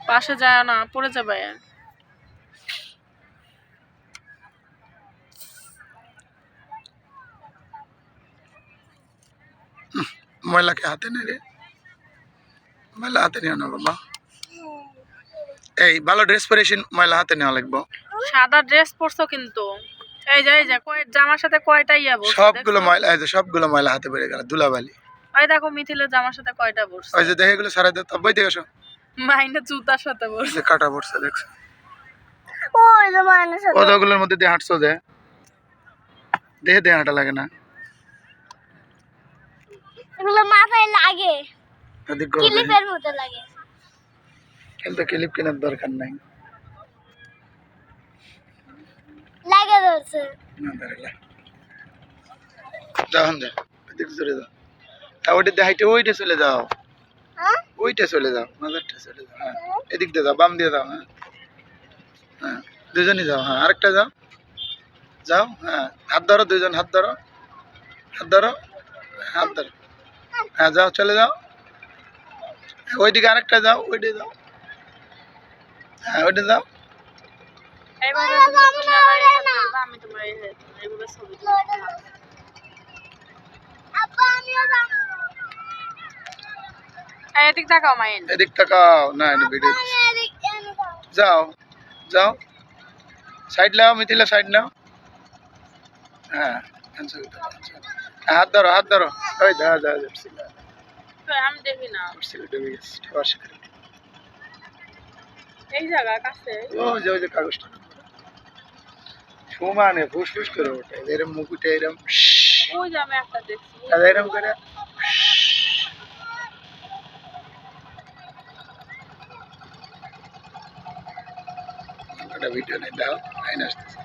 পাশে যায় না, পড়ে যাবে। ময়লাকে হাতে নে রে, ময়লা হাতে নিও না বাবা। এই ভালো ড্রেস পরেছিস, ময়লা হাতে নেওয়া লাগবো। সাদা ড্রেস পরছো কিন্তু, এই যে জামার সাথে কয়টা ইয়া বসছে সবগুলো ময়লা, এই যে সবগুলো ময়লা হাতে পড়ে গেল, ধুলাবালি। ওই দেখো মিথিলের জামার সাথে কয়টা বসছে। ওই যে দেখে এগুলো সারাই দাও, তবে দেখে আসো। মাইন্ডে জুতার সাথে বসছে, কাটা পড়ছে দেখছো। ওই যে মাইনের সাথে ওগুলোর মধ্যে দিয়ে হাঁটছো যে, দেহে হাঁটা লাগে না, এগুলো মাথায় লাগে, এদিক ক্লিপের মতো লাগে। কিন্তু ক্লিপ কেনার দরকার নাই, লাগে ধরছে না দাঁড়ালে যাও যা, এদিক চলে যাও। ওইটা দিয়ে হাইটে ওইটা চলে যাও, ওইটা চলে যাও, মাজারটা চলে যাও। হ্যাঁ এদিক দিয়ে যাও, বাম দিয়ে যাও। হ্যাঁ হ্যাঁ দুজনই যাও। হ্যাঁ আরেকটা যাও, যাও। হ্যাঁ হাত ধরো, দুজন হাত ধরো, হাত ধরো, হাত ধরো। হ্যাঁ যাও, চলে যাও। ওইদিকে আরেকটা যাও, ওইটা যাও। হ্যাঁ ওইটা যাও। এইভাবে আমি তোমার এইভাবে ছবি আপা আমিও যাবো। এদিক তাকাও মাইন, এদিক তাকাও না, এটা ভিডিও। যাও যাও, সাইড লাও মিথিলা, সাইড লাও। হ্যাঁ হাত ধরো, হাত ধরো। ওই যা যা আমি দেখি না যাচ্ছিল। এই জায়গা কাছে। ওই যে কাগজটা সমানে ফুসফুস করে ওঠে, এরম মুকুটে এরম ওই যে আমি একটা দেখছি এরম করে। একটা ভিডিও নেই, দাও আইন আসতেছে।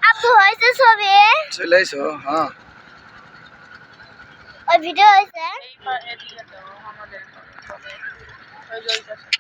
আপু হয়েছে ছবি, চলে আইসো। হ্যাঁ ওই ভিডিও হয়েছে। এই এদিকে দাও আমাদের ওই যে ওই পাশে।